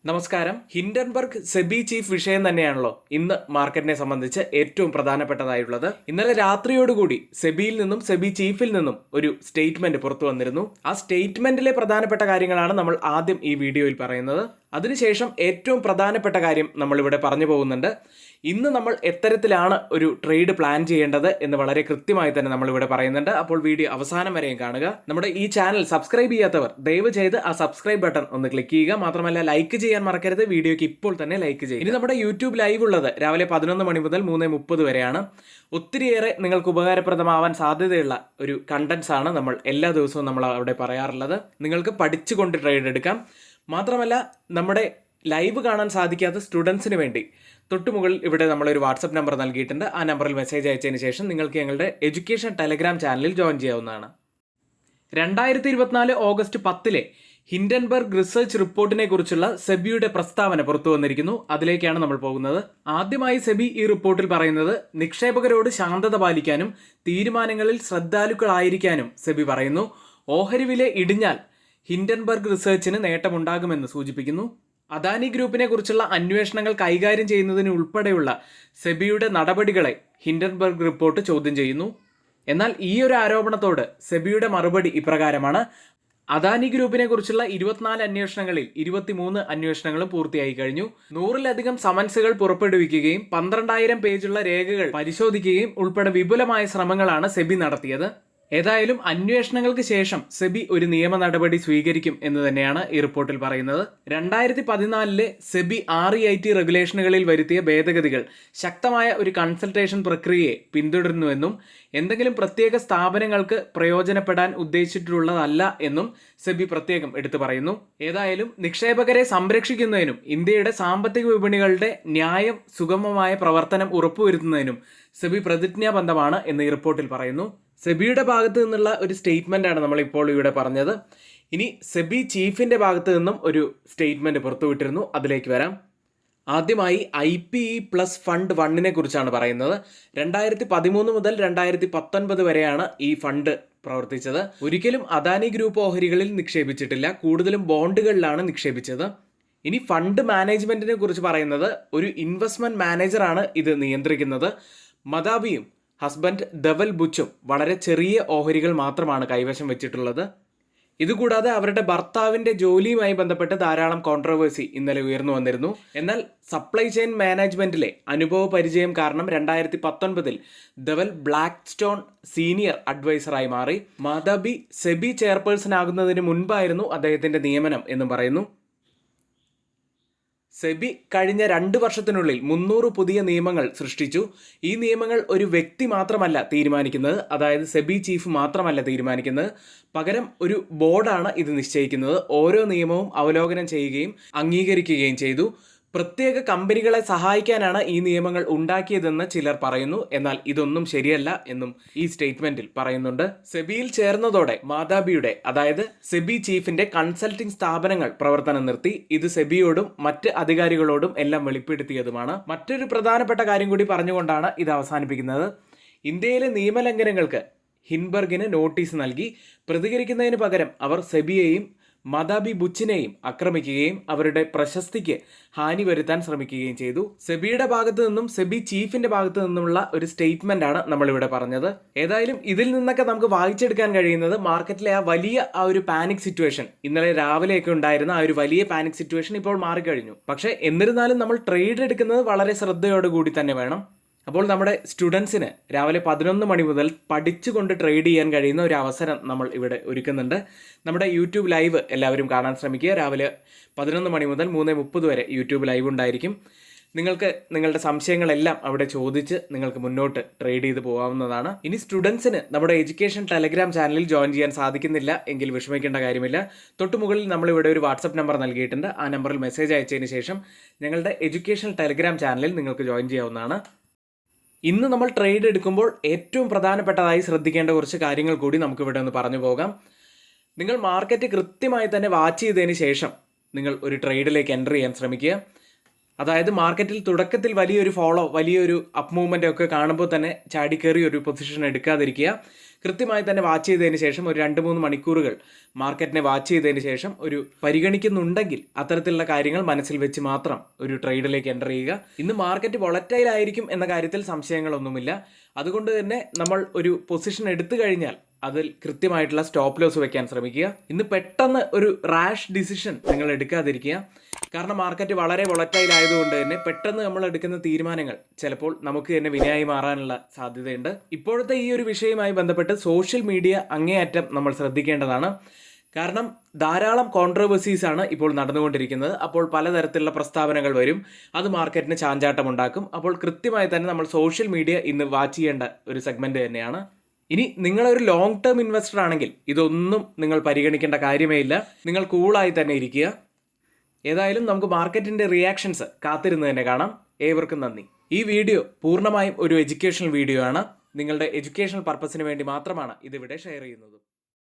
നമസ്കാരം. Hindenburg SEBI chief വിഷയം തന്നെയാണല്ലോ ഇന്ന് മാർക്കറ്റിനെ സംബന്ധിച്ച് ഏറ്റവും പ്രധാനപ്പെട്ടതായിട്ടുള്ളത്. ഇന്നലെ രാത്രിയോടുകൂടി സെബിയിൽ നിന്നും സെബി ചീഫിൽ നിന്നും ഒരു സ്റ്റേറ്റ്മെന്റ് പുറത്തു വന്നിരുന്നു. ആ സ്റ്റേറ്റ്മെന്റിലെ പ്രധാനപ്പെട്ട കാര്യങ്ങളാണ് നമ്മൾ ആദ്യം ഈ വീഡിയോയിൽ പറയുന്നത്. അതിനുശേഷം ഏറ്റവും പ്രധാനപ്പെട്ട കാര്യം നമ്മളിവിടെ പറഞ്ഞു പോകുന്നുണ്ട്. ഇന്ന് നമ്മൾ എത്തരത്തിലാണ് ഒരു ട്രേഡ് പ്ലാൻ ചെയ്യേണ്ടത് എന്ന് വളരെ കൃത്യമായി തന്നെ നമ്മളിവിടെ പറയുന്നുണ്ട്. അപ്പോൾ വീഡിയോ അവസാനം വരെയും കാണുക. നമ്മുടെ ഈ ചാനൽ സബ്സ്ക്രൈബ് ചെയ്യാത്തവർ ദയവ് ചെയ്ത് ആ സബ്സ്ക്രൈബ് ബട്ടൺ ഒന്ന് ക്ലിക്ക് ചെയ്യുക. മാത്രമല്ല ലൈക്ക് ചെയ്യാൻ മറക്കരുത്. വീഡിയോയ്ക്ക് ഇപ്പോൾ തന്നെ ലൈക്ക് ചെയ്യുക. ഇനി നമ്മുടെ യൂട്യൂബ് ലൈവ് ഉള്ളത് രാവിലെ 11 മണി മുതൽ 3:30 വരെയാണ്. ഒത്തിരിയേറെ നിങ്ങൾക്ക് ഉപകാരപ്രദമാവാൻ സാധ്യതയുള്ള ഒരു കണ്ടന്റ്സ് ആണ് നമ്മൾ എല്ലാ ദിവസവും നമ്മൾ അവിടെ പറയാറുള്ളത്. നിങ്ങൾക്ക് പഠിച്ചുകൊണ്ട് ട്രേഡ് എടുക്കാം. മാത്രമല്ല നമ്മുടെ ലൈവ് കാണാൻ സാധിക്കാത്ത സ്റ്റുഡൻസിന് വേണ്ടി തൊട്ടുമുകളിൽ ഇവിടെ നമ്മളൊരു വാട്സപ്പ് നമ്പർ നൽകിയിട്ടുണ്ട്. ആ നമ്പറിൽ മെസ്സേജ് അയച്ചതിന് ശേഷം നിങ്ങൾക്ക് ഞങ്ങളുടെ എഡ്യൂക്കേഷൻ ടെലഗ്രാം ചാനലിൽ ജോയിൻ ചെയ്യാവുന്നതാണ്. 2024 ഓഗസ്റ്റ് 10 ഹിൻഡൻബർഗ് റിസർച്ച് റിപ്പോർട്ടിനെ കുറിച്ചുള്ള സെബിയുടെ പ്രസ്താവന പുറത്തു വന്നിരിക്കുന്നു. അതിലേക്കാണ് നമ്മൾ പോകുന്നത്. ആദ്യമായി സെബി ഈ റിപ്പോർട്ടിൽ പറയുന്നത് നിക്ഷേപകരോട് ശാന്തത പാലിക്കാനും തീരുമാനങ്ങളിൽ ശ്രദ്ധാലുക്കളായിരിക്കാനും സെബി പറയുന്നു. ഓഹരി വില ഇടിഞ്ഞാൽ ഹിൻഡൻബർഗ് റിസർച്ചിന് നേട്ടമുണ്ടാകുമെന്ന് സൂചിപ്പിക്കുന്നു. അദാനി ഗ്രൂപ്പിനെ കുറിച്ചുള്ള അന്വേഷണങ്ങൾ കൈകാര്യം ചെയ്യുന്നതിന് ഉൾപ്പെടെയുള്ള സെബിയുടെ നടപടികളെ ഹിൻഡൻബർഗ് റിപ്പോർട്ട് ചോദ്യം ചെയ്യുന്നു. എന്നാൽ ഈ ഒരു ആരോപണത്തോട് സെബിയുടെ മറുപടി ഇപ്രകാരമാണ്: അദാനി ഗ്രൂപ്പിനെ കുറിച്ചുള്ള 24 അന്വേഷണങ്ങളിൽ 23 അന്വേഷണങ്ങളും പൂർത്തിയായി കഴിഞ്ഞു. 100-ലധികം സമൻസുകൾ പുറപ്പെടുവിക്കുകയും 12,000 പേജുള്ള രേഖകൾ പരിശോധിക്കുകയും ഉൾപ്പെടെ വിപുലമായ ശ്രമങ്ങളാണ് സെബി നടത്തിയത്. ഏതായാലും അന്വേഷണങ്ങൾക്ക് ശേഷം സെബി ഒരു നിയമ നടപടി സ്വീകരിക്കും എന്ന് തന്നെയാണ് ഈ റിപ്പോർട്ടിൽ പറയുന്നത്. 2014 സെബി REIT റെഗുലേഷനുകളിൽ വരുത്തിയ ഭേദഗതികൾ ശക്തമായ ഒരു കൺസൾട്ടേഷൻ പ്രക്രിയയെ പിന്തുടരുന്നുവെന്നും എന്തെങ്കിലും പ്രത്യേക സ്ഥാപനങ്ങൾക്ക് പ്രയോജനപ്പെടാൻ ഉദ്ദേശിച്ചിട്ടുള്ളതല്ല എന്നും സെബി പ്രത്യേകം എടുത്തു പറയുന്നു. ഏതായാലും നിക്ഷേപകരെ സംരക്ഷിക്കുന്നതിനും ഇന്ത്യയുടെ സാമ്പത്തിക വിപണികളുടെ ന്യായം സുഗമമായ പ്രവർത്തനം ഉറപ്പുവരുത്തുന്നതിനും സെബി പ്രതിജ്ഞാബദ്ധമാണ് എന്ന് ഈ റിപ്പോർട്ടിൽ പറയുന്നു. സെബിയുടെ ഭാഗത്തു നിന്നുള്ള ഒരു സ്റ്റേറ്റ്മെന്റ് ആണ് നമ്മളിപ്പോൾ ഇവിടെ പറഞ്ഞത്. ഇനി സെബി ചീഫിന്റെ ഭാഗത്തു നിന്നും ഒരു സ്റ്റേറ്റ്മെന്റ് പുറത്തുവിട്ടിരുന്നു. അതിലേക്ക് വരാം. ആദ്യമായി IPE+ ഫണ്ട് 1നെ കുറിച്ചാണ് പറയുന്നത്. 2013 മുതൽ 2019 വരെയാണ് ഈ ഫണ്ട് പ്രവർത്തിച്ചത്. ഒരിക്കലും അദാനി ഗ്രൂപ്പ് ഓഹരികളിൽ നിക്ഷേപിച്ചിട്ടില്ല. കൂടുതലും ബോണ്ടുകളിലാണ് നിക്ഷേപിച്ചത്. ഇനി ഫണ്ട് മാനേജ്മെന്റിനെ കുറിച്ച് പറയുന്നത് ഒരു ഇൻവെസ്റ്റ്മെന്റ് മാനേജറാണ് ഇത് നിയന്ത്രിക്കുന്നത്. മദാബിയും ഹസ്ബൻഡ് ധവൽ ബുച്ചും വളരെ ചെറിയ ഓഹരികൾ മാത്രമാണ് കൈവശം വെച്ചിട്ടുള്ളത്. ഇതുകൂടാതെ അവരുടെ ഭർത്താവിന്റെ ജോലിയുമായി ബന്ധപ്പെട്ട് ധാരാളം കോൺട്രവേഴ്സി ഇന്നലെ ഉയർന്നു വന്നിരുന്നു. എന്നാൽ സപ്ലൈ ചെയിൻ മാനേജ്മെന്റിലെ അനുഭവ പരിചയം കാരണം 2019 ധവൽ ബ്ലാക്ക്സ്റ്റോൺ സീനിയർ അഡ്വൈസറായി മാറി. മദാബി സെബി ചെയർപേഴ്സൺ ആകുന്നതിന് മുൻപായിരുന്നു അദ്ദേഹത്തിന്റെ നിയമനം എന്നും പറയുന്നു. സെബി കഴിഞ്ഞ 2 വർഷത്തിനുള്ളിൽ 300 പുതിയ നിയമങ്ങൾ സൃഷ്ടിച്ചു. ഈ നിയമങ്ങൾ ഒരു വ്യക്തി മാത്രമല്ല തീരുമാനിക്കുന്നത്, അതായത് സെബി ചീഫ് മാത്രമല്ല തീരുമാനിക്കുന്നത്, പകരം ഒരു ബോർഡാണ് ഇത് നിശ്ചയിക്കുന്നത്. ഓരോ നിയമവും അവലോകനം ചെയ്യുകയും അംഗീകരിക്കുകയും ചെയ്തു. പ്രത്യേക കമ്പനികളെ സഹായിക്കാനാണ് ഈ നിയമങ്ങൾ ഉണ്ടാക്കിയതെന്ന് ചിലർ പറയുന്നു. എന്നാൽ ഇതൊന്നും ശരിയല്ല എന്നും ഈ സ്റ്റേറ്റ്മെന്റിൽ പറയുന്നുണ്ട്. സെബിയിൽ ചേർന്നതോടെ മാദാബിയുടെ, അതായത് സെബി ചീഫിന്റെ കൺസൾട്ടിംഗ് സ്ഥാപനങ്ങൾ പ്രവർത്തനം നിർത്തി. ഇത് സെബിയോടും മറ്റ് അധികാരികളോടും എല്ലാം വെളിപ്പെടുത്തിയതുമാണ്. മറ്റൊരു പ്രധാനപ്പെട്ട കാര്യം കൂടി പറഞ്ഞുകൊണ്ടാണ് ഇത് അവസാനിപ്പിക്കുന്നത്. ഇന്ത്യയിലെ നിയമലംഘനങ്ങൾക്ക് ഹിൻബർഗിന് നോട്ടീസ് നൽകി. പ്രതികരിക്കുന്നതിന് പകരം അവർ സെബിയെയും മദാബി ബുച്ചിനെയും ആക്രമിക്കുകയും അവരുടെ പ്രശസ്തിക്ക് ഹാനി വരുത്താൻ ശ്രമിക്കുകയും ചെയ്തു. സെബിയുടെ ഭാഗത്തു നിന്നും സെബി ചീഫിന്റെ ഭാഗത്തു നിന്നുമുള്ള ഒരു സ്റ്റേറ്റ്മെന്റ് ആണ് നമ്മളിവിടെ പറഞ്ഞത്. ഏതായാലും ഇതിൽ നിന്നൊക്കെ നമുക്ക് വായിച്ചെടുക്കാൻ കഴിയുന്നത് മാർക്കറ്റിലെ ആ വലിയ ഒരു പാനിക് സിറ്റുവേഷൻ, ഇന്നലെ രാവിലെയൊക്കെ ഉണ്ടായിരുന്ന ആ ഒരു വലിയ പാനിക് സിറ്റുവേഷൻ ഇപ്പോൾ മാറിക്കഴിഞ്ഞു. പക്ഷേ എന്നിരുന്നാലും നമ്മൾ ട്രേഡ് എടുക്കുന്നത് വളരെ ശ്രദ്ധയോടുകൂടി തന്നെ വേണം. അപ്പോൾ നമ്മുടെ സ്റ്റുഡൻസിന് രാവിലെ 11 മണി മുതൽ പഠിച്ചുകൊണ്ട് ട്രേഡ് ചെയ്യാൻ കഴിയുന്ന ഒരു അവസരം നമ്മൾ ഇവിടെ ഒരുക്കുന്നുണ്ട്. നമ്മുടെ യൂട്യൂബ് ലൈവ് എല്ലാവരും കാണാൻ ശ്രമിക്കുക. രാവിലെ 11 മണി മുതൽ 3:30 വരെ യൂട്യൂബ് ലൈവ് ഉണ്ടായിരിക്കും. നിങ്ങൾക്ക് നിങ്ങളുടെ സംശയങ്ങളെല്ലാം അവിടെ ചോദിച്ച് നിങ്ങൾക്ക് മുന്നോട്ട് ട്രേഡ് ചെയ്ത് പോകാവുന്നതാണ്. ഇനി സ്റ്റുഡൻസിന് നമ്മുടെ എഡ്യൂക്കേഷൻ ടെലഗ്രാം ചാനലിൽ ജോയിൻ ചെയ്യാൻ സാധിക്കുന്നില്ല എങ്കിൽ വിഷമിക്കേണ്ട കാര്യമില്ല. തൊട്ടുമുകളിൽ നമ്മളിവിടെ ഒരു വാട്സപ്പ് നമ്പർ നൽകിയിട്ടുണ്ട്. ആ നമ്പറിൽ മെസ്സേജ് അയച്ചതിന് ശേഷം ഞങ്ങളുടെ എഡ്യൂക്കേഷൻ ടെലഗ്രാം ചാനലിൽ നിങ്ങൾക്ക് ജോയിൻ ചെയ്യാവുന്നതാണ്. ഇന്ന് നമ്മൾ ട്രേഡ് എടുക്കുമ്പോൾ ഏറ്റവും പ്രധാനപ്പെട്ടതായി ശ്രദ്ധിക്കേണ്ട കുറച്ച് കാര്യങ്ങൾ കൂടി നമുക്കിവിടെ ഒന്ന് പറഞ്ഞു പോകാം. നിങ്ങൾ മാർക്കറ്റ് കൃത്യമായി തന്നെ വാച്ച് ചെയ്തതിന് ശേഷം നിങ്ങൾ ഒരു ട്രേഡിലേക്ക് എൻ്റർ ചെയ്യാൻ ശ്രമിക്കുക. അതായത് മാർക്കറ്റിൽ തുടക്കത്തിൽ വലിയൊരു അപ്പ് മൂവ്മെൻ്റ് ഒക്കെ കാണുമ്പോൾ തന്നെ ചാടിക്കേറി ഒരു പൊസിഷൻ എടുക്കാതിരിക്കുക. കൃത്യമായി തന്നെ വാച്ച് ചെയ്തതിന് ശേഷം ഒരു 2-3 മണിക്കൂറുകൾ മാർക്കറ്റിനെ വാച്ച് ചെയ്തതിന് ശേഷം ഒരു പരിഗണിക്കുന്നുണ്ടെങ്കിൽ അത്തരത്തിലുള്ള കാര്യങ്ങൾ മനസ്സിൽ വെച്ച് മാത്രം ഒരു ട്രേഡിലേക്ക് എൻ്റർ ചെയ്യുക. ഇന്ന് മാർക്കറ്റ് വോളറ്റൈൽ ആയിരിക്കും എന്ന കാര്യത്തിൽ സംശയങ്ങളൊന്നുമില്ല. അതുകൊണ്ട് തന്നെ നമ്മൾ ഒരു പൊസിഷൻ എടുത്തു കഴിഞ്ഞാൽ അതിൽ കൃത്യമായിട്ടുള്ള സ്റ്റോപ്പ് ലോസ് വെക്കാൻ ശ്രമിക്കുക. ഇന്ന് പെട്ടെന്ന് ഒരു റാഷ് ഡിസിഷൻ നിങ്ങൾ എടുക്കാതിരിക്കുക. കാരണം മാർക്കറ്റ് വളരെ വോളറ്റൈൽ ആയതുകൊണ്ട് തന്നെ പെട്ടെന്ന് നമ്മൾ എടുക്കുന്ന തീരുമാനങ്ങൾ ചിലപ്പോൾ നമുക്ക് തന്നെ വിനയായി മാറാനുള്ള സാധ്യതയുണ്ട്. ഇപ്പോഴത്തെ ഈ ഒരു വിഷയവുമായി ബന്ധപ്പെട്ട് സോഷ്യൽ മീഡിയ അങ്ങേയറ്റം നമ്മൾ ശ്രദ്ധിക്കേണ്ടതാണ്. കാരണം ധാരാളം കോൺട്രവേഴ്സീസ് ആണ് ഇപ്പോൾ നടന്നുകൊണ്ടിരിക്കുന്നത്. അപ്പോൾ പലതരത്തിലുള്ള പ്രസ്താവനകൾ വരും, അത് മാർക്കറ്റിന് ചാഞ്ചാട്ടം ഉണ്ടാക്കും. അപ്പോൾ കൃത്യമായി തന്നെ നമ്മൾ സോഷ്യൽ മീഡിയ ഇന്ന് വാച്ച് ചെയ്യേണ്ട ഒരു സെഗ്മെന്റ് തന്നെയാണ്. ഇനി നിങ്ങളൊരു ലോങ് ടേം ഇൻവെസ്റ്റർ ആണെങ്കിൽ ഇതൊന്നും നിങ്ങൾ പരിഗണിക്കേണ്ട കാര്യമേ ഇല്ല. നിങ്ങൾ കൂളായി തന്നെ ഇരിക്കുക. ഏതായാലും നമുക്ക് മാർക്കറ്റിന്റെ റിയാക്ഷൻസ് കാത്തിരുന്ന് തന്നെ കാണാം. ഏവർക്കും നന്ദി. ഈ വീഡിയോ പൂർണ്ണമായും ഒരു എഡ്യൂക്കേഷണൽ വീഡിയോ ആണ്. നിങ്ങളുടെ എഡ്യൂക്കേഷണൽ പർപ്പസിന് വേണ്ടി മാത്രമാണ് ഇതിവിടെ ഷെയർ ചെയ്യുന്നത്.